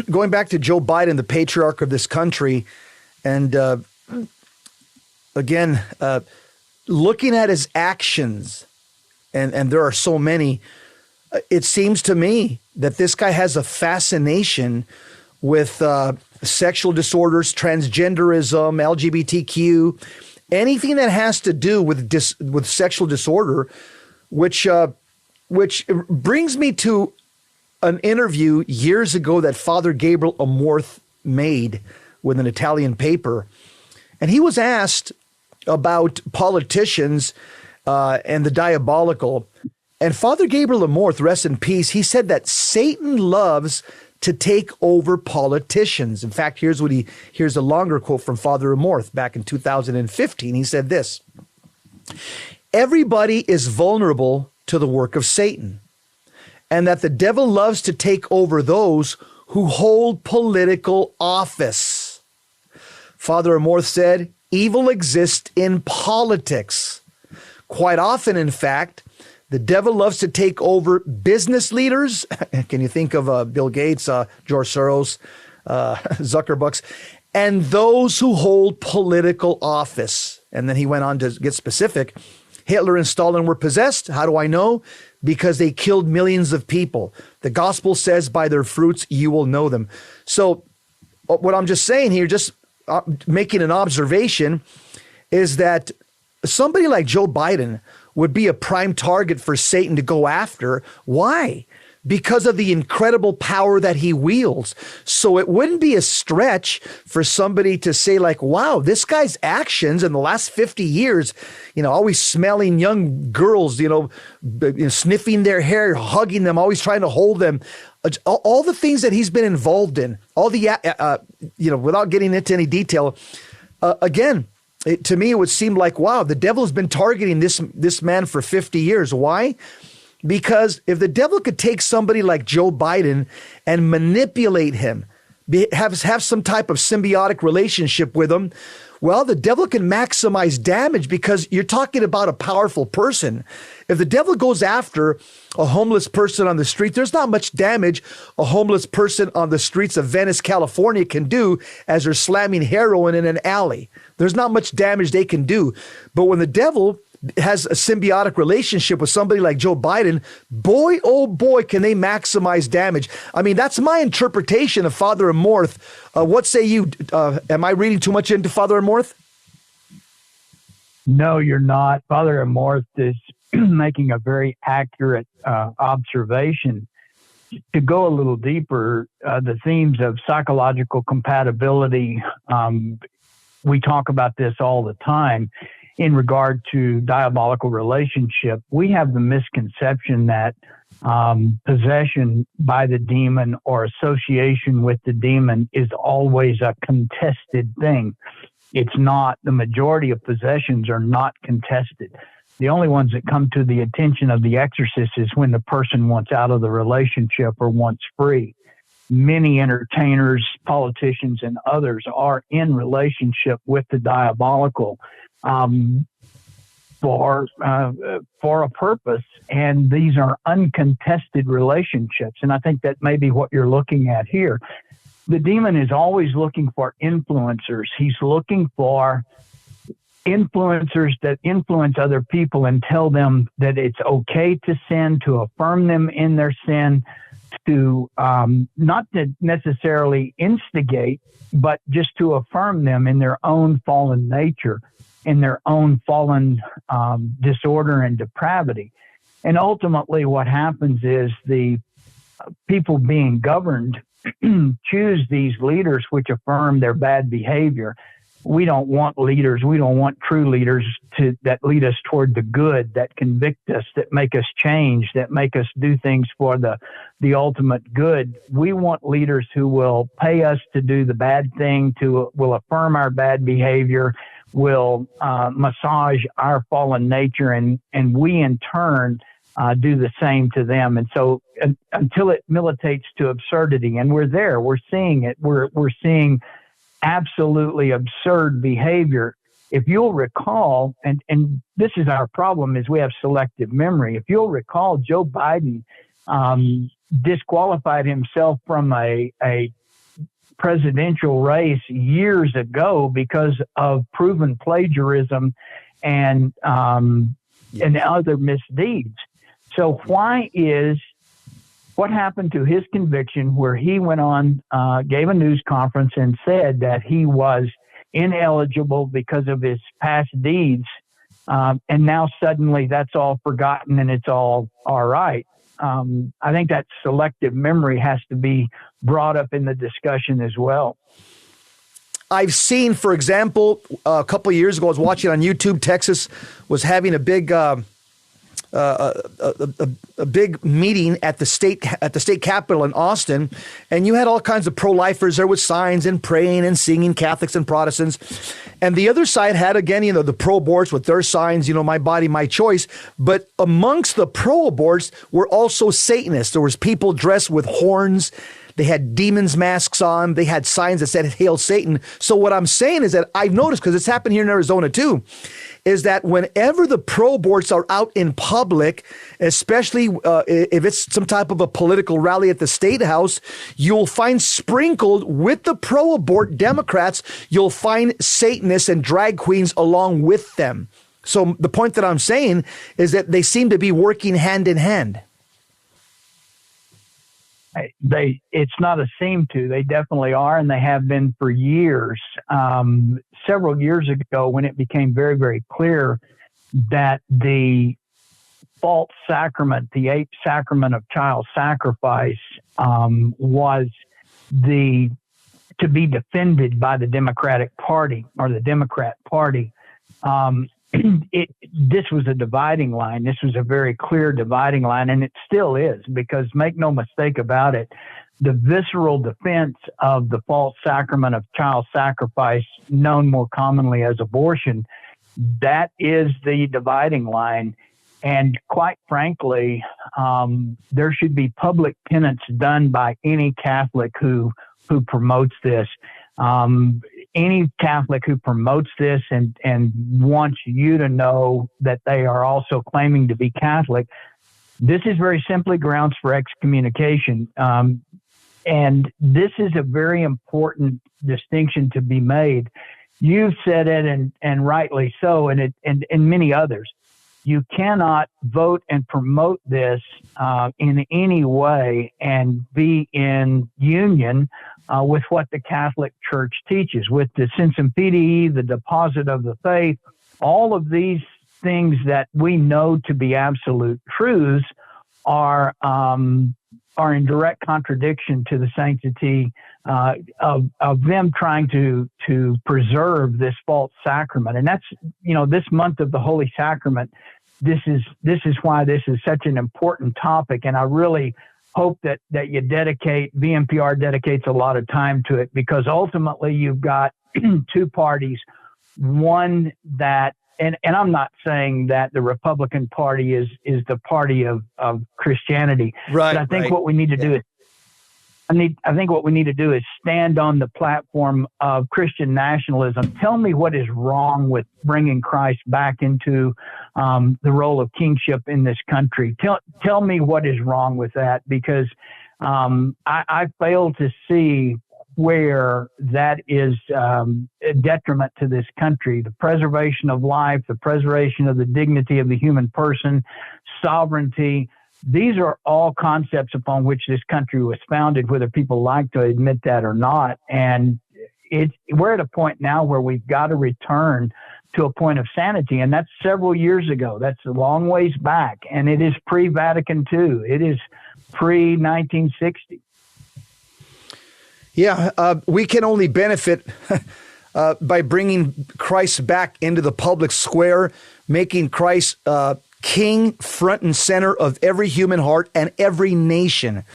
going back to Joe Biden, the patriarch of this country, and again, looking at his actions, and there are so many, it seems to me that this guy has a fascination with sexual disorders, transgenderism, LGBTQ, anything that has to do with sexual disorder, which brings me to an interview years ago that Father Gabriel Amorth made with an Italian paper. And he was asked about politicians and the diabolical. And Father Gabriel Amorth, rest in peace, he said that Satan loves to take over politicians. In fact, here's a longer quote from Father Amorth back in 2015. He said this: "Everybody is vulnerable to the work of Satan, and that the devil loves to take over those who hold political office." Father Amorth said, "Evil exists in politics. Quite often, in fact, the devil loves to take over business leaders." Can you think of Bill Gates, George Soros, Zuckerbucks, and those who hold political office. And then he went on to get specific. Hitler and Stalin were possessed. How do I know? Because they killed millions of people. The gospel says, by their fruits, you will know them. So what I'm just saying here, just making an observation, is that somebody like Joe Biden would be a prime target for Satan to go after. Why? Because of the incredible power that he wields. So it wouldn't be a stretch for somebody to say like, wow, this guy's actions in the last 50 years, always smelling young girls, sniffing their hair, hugging them, always trying to hold them. All the things that he's been involved in, all the, without getting into any detail, again, to me, it would seem like, wow, the devil has been targeting this man for 50 years. Why? Because if the devil could take somebody like Joe Biden and manipulate him, have some type of symbiotic relationship with him, well, the devil can maximize damage because you're talking about a powerful person. If the devil goes after a homeless person on the street, there's not much damage a homeless person on the streets of Venice, California can do as they're slamming heroin in an alley. There's not much damage they can do. But when the devil has a symbiotic relationship with somebody like Joe Biden, boy, oh boy, can they maximize damage. I mean, that's my interpretation of Father Amorth. What say you? Am I reading too much into Father Amorth? No, you're not. Father Amorth is making a very accurate observation. To go a little deeper, the themes of psychological compatibility, we talk about this all the time. In regard to diabolical relationship, we have the misconception that possession by the demon or association with the demon is always a contested thing. It's not. The majority of possessions are not contested. The only ones that come to the attention of the exorcist is when the person wants out of the relationship or wants free. Many entertainers, politicians, and others are in relationship with the diabolical for a purpose, and these are uncontested relationships. And I think that may be what you're looking at here. The demon is always looking for influencers. He's looking for influencers that influence other people and tell them that it's okay to sin, to affirm them in their sin, to not to necessarily instigate, but just to affirm them in their own fallen nature, in their own fallen disorder and depravity. And ultimately what happens is the people being governed choose these leaders which affirm their bad behavior. We don't want leaders. We don't want true leaders that lead us toward the good, that convict us, that make us change, that make us do things for the ultimate good. We want leaders who will pay us to do the bad thing, will affirm our bad behavior, will massage our fallen nature, and we in turn do the same to them. And so until it militates to absurdity, and we're there, we're seeing it, we're seeing absolutely absurd behavior. If you'll recall, and this is our problem, is we have selective memory. If you'll recall, Joe Biden disqualified himself from a presidential race years ago because of proven plagiarism and other misdeeds. So what happened to his conviction where he went on, gave a news conference and said that he was ineligible because of his past deeds, and now suddenly that's all forgotten and it's all right? I think that selective memory has to be brought up in the discussion as well. I've seen, for example, a couple of years ago, I was watching on YouTube, Texas was having a big big meeting at the state capitol in Austin, and you had all kinds of pro-lifers there with signs and praying and singing, Catholics and Protestants. And the other side had, again, the pro-aborts with their signs, my body, my choice. But amongst the pro-aborts were also Satanists. There was people dressed with horns. They had demons masks on. They had signs that said, "Hail Satan." So what I'm saying is that I've noticed, because it's happened here in Arizona too, is that whenever the pro-aborts are out in public, especially if it's some type of a political rally at the State House, you'll find sprinkled with the pro-abort Democrats, you'll find Satanists and drag queens along with them. So the point that I'm saying is that they seem to be working hand in hand. It's not a seem to, they definitely are, and they have been for years. Several years ago, when it became very, very clear that the false sacrament, the eighth sacrament of child sacrifice, was to be defended by the Democratic Party or the Democrat Party. This was a dividing line. This was a very clear dividing line, and it still is, because make no mistake about it, the visceral defense of the false sacrament of child sacrifice, known more commonly as abortion, that is the dividing line. And quite frankly, there should be public penance done by any Catholic who promotes this. Any Catholic who promotes this and wants you to know that they are also claiming to be Catholic, this is very simply grounds for excommunication. And this is a very important distinction to be made. You've said it, and rightly so, and many others. You cannot vote and promote this in any way and be in union with what the Catholic Church teaches, with the Sensum Fidei, the deposit of the faith, all of these things that we know to be absolute truths are in direct contradiction to the sanctity of them trying to preserve this false sacrament. And that's, this month of the Holy Sacrament, this is why this is such an important topic. And I really hope that you VMPR dedicates a lot of time to it, because ultimately you've got two parties, one that, and I'm not saying that the Republican Party is the party of Christianity, right? But I think what we need to do is, I think what we need to do is stand on the platform of Christian nationalism. Tell me what is wrong with bringing Christ back into the role of kingship in this country. Tell me what is wrong with that, because I fail to see where that is a detriment to this country. The preservation of life, the preservation of the dignity of the human person, sovereignty. These are all concepts upon which this country was founded, whether people like to admit that or not. And we're at a point now where we've got to return to a point of sanity. And that's several years ago. That's a long ways back. And it is pre-Vatican II. It is pre-1960. Yeah, we can only benefit by bringing Christ back into the public square, making Christ King front and center of every human heart and every nation.